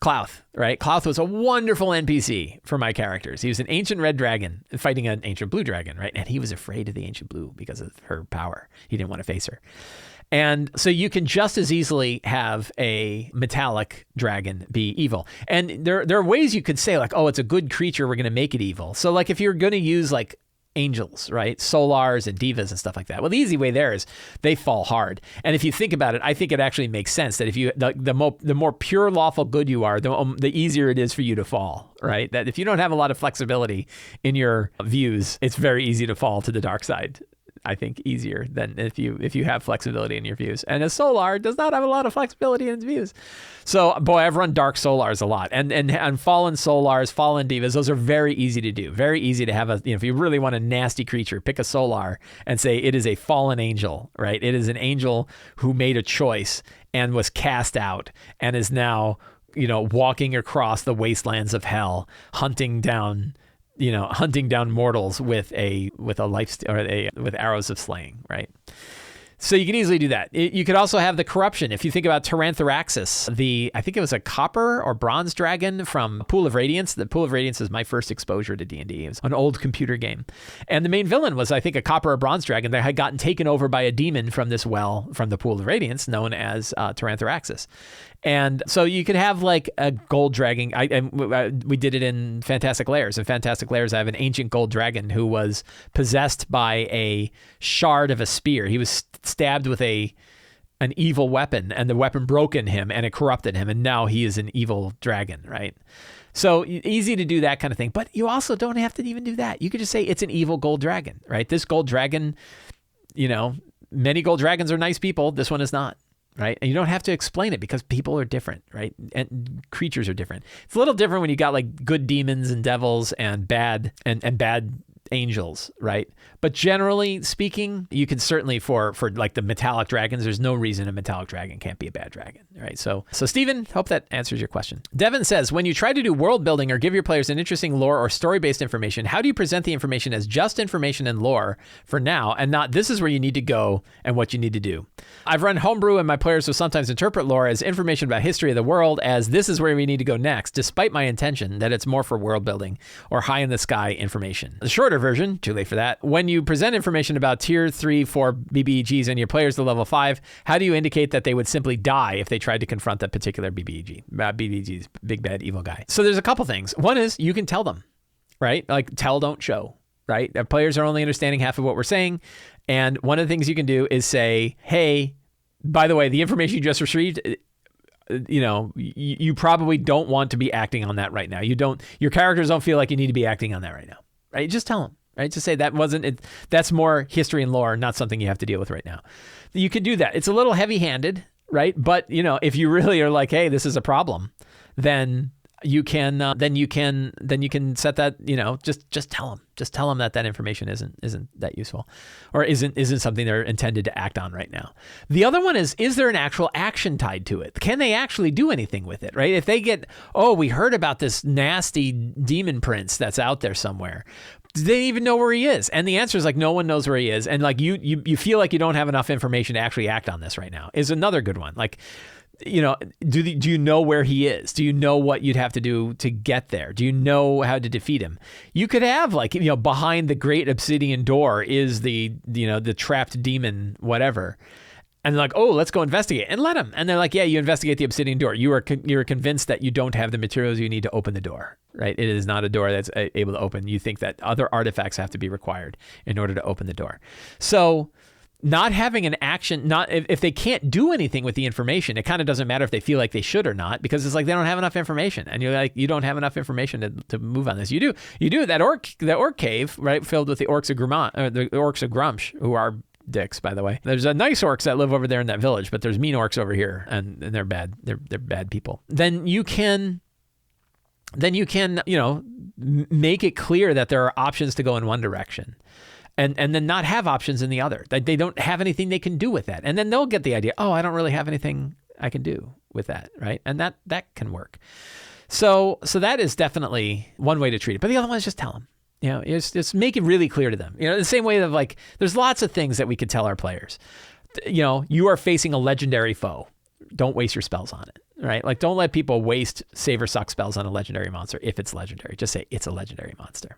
Clouth, right? Clouth was a wonderful NPC for my characters. He was an ancient red dragon fighting an ancient blue dragon, right? And he was afraid of the ancient blue because of her power. He didn't want to face her. And so you can just as easily have a metallic dragon be evil. And there are ways you could say like, oh, it's a good creature, we're going to make it evil. So like if you're going to use like angels, right? Solars and divas and stuff like that. Well, the easy way there is they fall hard. And if you think about it, I think it actually makes sense that if you the more pure lawful good you are, the easier it is for you to fall, right? That if you don't have a lot of flexibility in your views, it's very easy to fall to the dark side. I think easier than if you have flexibility in your views. And a Solar does not have a lot of flexibility in its views. So, boy, I've run Dark Solars a lot. And Fallen Solars, Fallen Divas, those are very easy to do. Very easy to have if you really want a nasty creature, pick a Solar and say it is a fallen angel, right? It is an angel who made a choice and was cast out and is now, walking across the wastelands of hell, hunting down mortals with with arrows of slaying, right? So you can easily do that. You could also have the corruption. If you think about Tyranthraxis, I think it was a copper or bronze dragon from Pool of Radiance. The Pool of Radiance is my first exposure to D&D. It was an old computer game. And the main villain was, I think, a copper or bronze dragon that had gotten taken over by a demon from this well, from the Pool of Radiance, known as Tyranthraxis. And so you could have like a gold dragon. We did it in Fantastic Lairs. In Fantastic Lairs, I have an ancient gold dragon who was possessed by a shard of a spear. He was stabbed with an evil weapon, and the weapon broke in him, and it corrupted him, and now he is an evil dragon, right? So easy to do that kind of thing. But you also don't have to even do that. You could just say it's an evil gold dragon, right? This gold dragon, many gold dragons are nice people. This one is not. Right? And you don't have to explain it because people are different, right? And creatures are different. It's a little different when you got like good demons and devils and bad and bad angels, right? But generally speaking, you can certainly for like the metallic dragons, there's no reason a metallic dragon can't be a bad dragon, right? So Stephen, hope that answers your question. Devin says, when you try to do world building or give your players an interesting lore or story-based information, how do you present the information as just information and lore for now and not this is where you need to go and what you need to do? I've run homebrew and my players will sometimes interpret lore as information about history of the world as this is where we need to go next, despite my intention that it's more for world building or high in the sky information. The shorter version, too late for that, when you present information about tier 3, 4 BBEGs and your players to level 5, how do you indicate that they would simply die if they tried to confront that particular BBEG's big bad evil guy? So there's a couple things. One is you can tell them, right? Like tell, don't show, right? Players are only understanding half of what we're saying. And one of the things you can do is say, hey, by the way, the information you just received, you probably don't want to be acting on that right now. Your characters don't feel like you need to be acting on that right now, right? Just tell them, right? Just say that wasn't it. That's more history and lore, not something you have to deal with right now. You could do that. It's a little heavy-handed, right? But if you really are like, hey, this is a problem, then you can set that, just tell them that information isn't that useful, or isn't something they're intended to act on right now. The other one is there an actual action tied to it? Can they actually do anything with it, right? If they get, we heard about this nasty demon prince that's out there somewhere. Do they even know where he is? And the answer is like, no one knows where he is. And like, you feel like you don't have enough information to actually act on this right now is another good one. Like, do you know where he is? Do you know what you'd have to do to get there? Do you know how to defeat him? You could have like, behind the great obsidian door is the trapped demon, whatever. And they're like, let's go investigate, and let them. And they're like, yeah, you investigate the obsidian door. You're convinced that you don't have the materials you need to open the door, right? It is not a door that's able to open. You think that other artifacts have to be required in order to open the door. So not having an action, if they can't do anything with the information, it kind of doesn't matter if they feel like they should or not, because it's like they don't have enough information, and you're like, you don't have enough information to move on this. You do that orc cave, right, filled with the orcs of Grumsh, who are dicks, by the way. There's a nice orcs that live over there in that village, but there's mean orcs over here, and they're bad. They're bad people. Then you can make it clear that there are options to go in one direction. And then not have options in the other. They don't have anything they can do with that. And then they'll get the idea, I don't really have anything I can do with that, right? And that can work. So that is definitely one way to treat it. But the other one is just tell them. Just make it really clear to them. The same way that like, there's lots of things that we could tell our players. You are facing a legendary foe. Don't waste your spells on it, right? Like, don't let people waste save or suck spells on a legendary monster if it's legendary. Just say it's a legendary monster.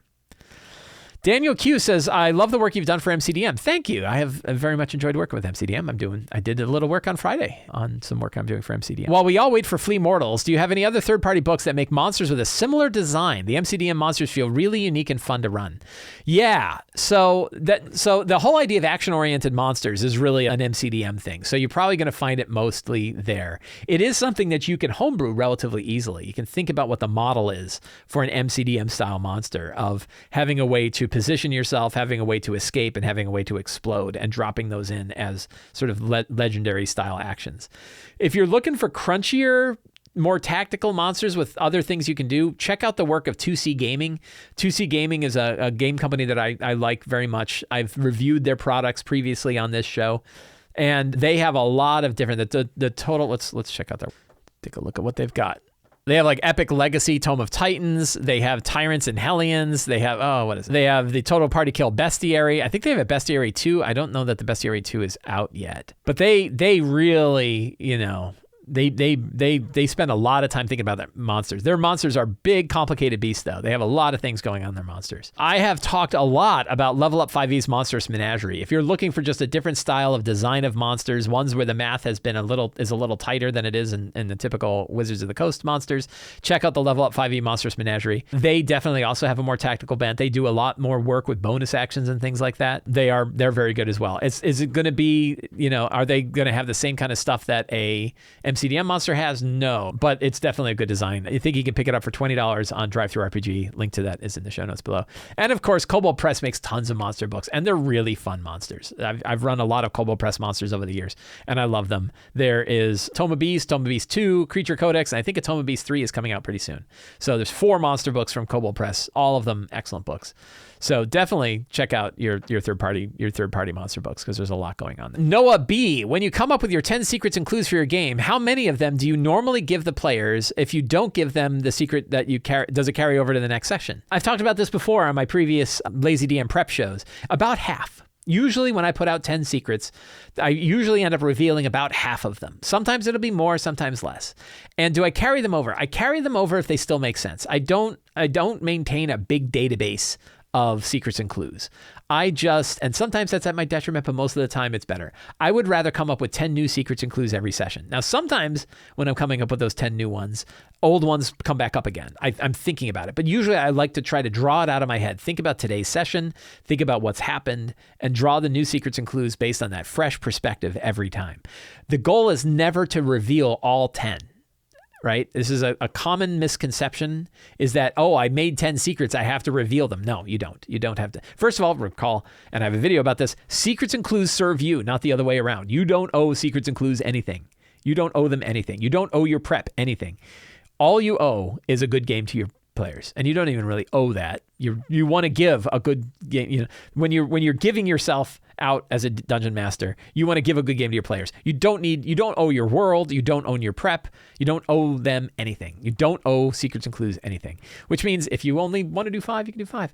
Daniel Q says, I love the work you've done for MCDM. Thank you. I have very much enjoyed working with MCDM. I did a little work on Friday on some work I'm doing for MCDM. While we all wait for Flea Mortals, do you have any other third-party books that make monsters with a similar design? The MCDM monsters feel really unique and fun to run. Yeah. So the whole idea of action-oriented monsters is really an MCDM thing. So you're probably going to find it mostly there. It is something that you can homebrew relatively easily. You can think about what the model is for an MCDM style monster, of having a way to position yourself, having a way to escape, and having a way to explode, and dropping those in as sort of legendary style actions. If you're looking for crunchier, more tactical monsters with other things you can do, check out the work of 2C Gaming. 2C Gaming is a game company that I like very much. I've reviewed their products previously on this show, and they have a lot of different, the total, let's check out take a look at what they've got. They have like Epic Legacy, Tome of Titans. They have Tyrants and Hellions. They have, They have the Total Party Kill Bestiary. I think they have a Bestiary 2. I don't know that the Bestiary 2 is out yet. But they really, they spend a lot of time thinking about their monsters. Their monsters are big, complicated beasts, though. They have a lot of things going on in their monsters. I have talked a lot about Level Up 5e's Monstrous Menagerie. If you're looking for just a different style of design of monsters, ones where the math is a little tighter than it is in the typical Wizards of the Coast monsters, check out the Level Up 5e Monstrous Menagerie. They definitely also have a more tactical bent. They do a lot more work with bonus actions and things like that. They're very good as well. Is it going to be, are they going to have the same kind of stuff that a MCDM monster has? No, but it's definitely a good design. I think you can pick it up for $20 on DriveThruRPG. Link to that is in the show notes below. And of course, Kobold Press makes tons of monster books, and they're really fun monsters. I've run a lot of Kobold Press monsters over the years, and I love them. There is Tome of Beast 2, Creature Codex, and I think a Tome of Beast 3 is coming out pretty soon. So there's 4 monster books from Kobold Press, all of them excellent books. So definitely check out your third party monster books, because there's a lot going on there. Noah B, when you come up with your 10 secrets and clues for your game, how many of them do you normally give the players? If you don't give them the secret that you does it carry over to the next session? I've talked about this before on my previous Lazy DM prep shows. About half. Usually when I put out 10 secrets, I usually end up revealing about half of them. Sometimes it'll be more, sometimes less. And do I carry them over? I carry them over if they still make sense. I don't maintain a big database of secrets and clues. And sometimes that's at my detriment, but most of the time it's better. I would rather come up with 10 new secrets and clues every session. Now, sometimes when I'm coming up with those 10 new ones, old ones come back up again. I'm thinking about it, but usually I like to try to draw it out of my head. Think about today's session, think about what's happened, and draw the new secrets and clues based on that fresh perspective every time. The goal is never to reveal all 10. Right? This is a common misconception is that, I made 10 secrets, I have to reveal them. No, you don't. You don't have to. First of all, recall, and I have a video about this, secrets and clues serve you, not the other way around. You don't owe secrets and clues anything. You don't owe them anything. You don't owe your prep anything. All you owe is a good game to your players, and you don't even really owe that. You want to give a good game. When you're giving yourself out as a dungeon master, you want to give a good game to your players. You don't owe your world, you don't own your prep, you don't owe them anything. You don't owe secrets and clues anything, which means if you only want to do 5, you can do 5.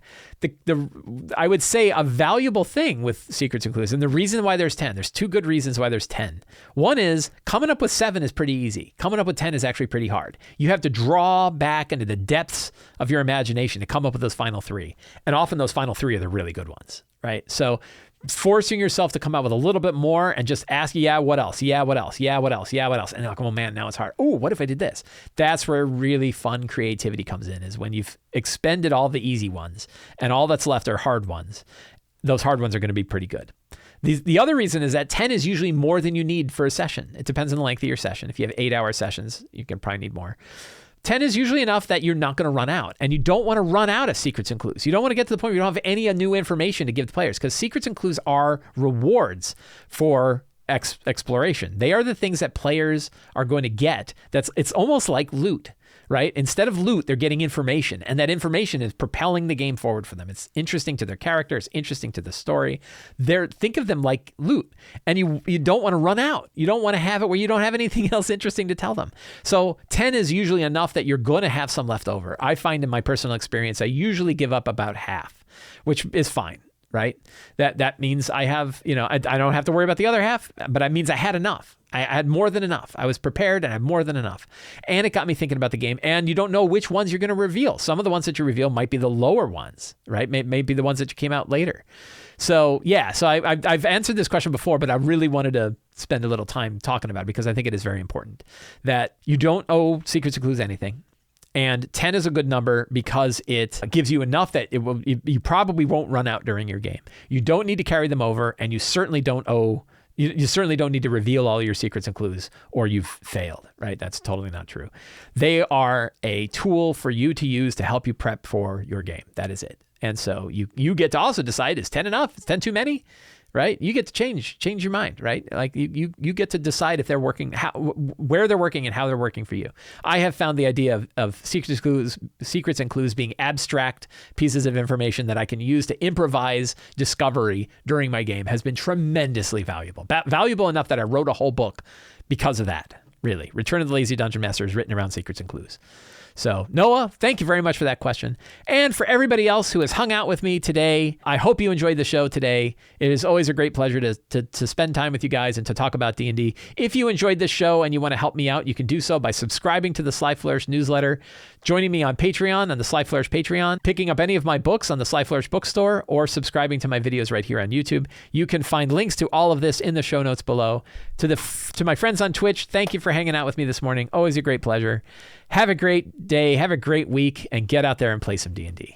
I would say a valuable thing with secrets and clues, and the reason why there's 10, there's 2 good reasons why there's 10. One is coming up with 7 is pretty easy. Coming up with 10 is actually pretty hard. You have to draw back into the depths of your imagination to come up with those final 3. And often those final 3 are the really good ones, right? So forcing yourself to come out with a little bit more and just ask, what else? What else? What else? What else? And you're like, oh man, now it's hard. Oh, what if I did this? That's where really fun creativity comes in, is when you've expended all the easy ones and all that's left are hard ones. Those hard ones are going to be pretty good. The other reason is that 10 is usually more than you need for a session. It depends on the length of your session. If you have 8-hour sessions, you can probably need more. 10 is usually enough that you're not going to run out, and you don't want to run out of secrets and clues. You don't want to get to the point where you don't have any new information to give the players, because secrets and clues are rewards for exploration. They are the things that players are going to get. It's almost like loot, right? Instead of loot, they're getting information, and that information is propelling the game forward for them. It's interesting to their character. It's interesting to the story. Think of them like loot, and you don't want to run out. You don't want to have it where you don't have anything else interesting to tell them. So 10 is usually enough that you're going to have some left over. I find in my personal experience, I usually give up about half, which is fine. Right? That means I have, I don't have to worry about the other half, but it means I had enough. I had more than enough. I was prepared and I had more than enough. And it got me thinking about the game, and you don't know which ones you're going to reveal. Some of the ones that you reveal might be the lower ones, right? Maybe the ones that came out later. So I've answered this question before, but I really wanted to spend a little time talking about it because I think it is very important that you don't owe secrets and clues anything. And 10 is a good number because it gives you enough that you probably won't run out during your game. You don't need to carry them over, and you certainly don't need to reveal all your secrets and clues, or you've failed, right? That's totally not true. They are a tool for you to use to help you prep for your game. That is it. And so you get to also decide, is 10 enough? Is 10 too many? Right? You get to change your mind, right? Like you get to decide if they're working, where they're working and how they're working for you. I have found the idea of secrets and clues being abstract pieces of information that I can use to improvise discovery during my game has been tremendously valuable. Valuable enough that I wrote a whole book because of that, really. Return of the Lazy Dungeon Master is written around secrets and clues. So Noah, thank you very much for that question. And for everybody else who has hung out with me today, I hope you enjoyed the show today. It is always a great pleasure to spend time with you guys and to talk about D&D. If you enjoyed this show and you want to help me out, you can do so by subscribing to the Sly Flourish newsletter, joining me on Patreon, on the Sly Flourish Patreon, picking up any of my books on the Sly Flourish bookstore, or subscribing to my videos right here on YouTube. You can find links to all of this in the show notes below. To my friends on Twitch, thank you for hanging out with me this morning. Always a great pleasure. Have a great day, have a great week, and get out there and play some D&D.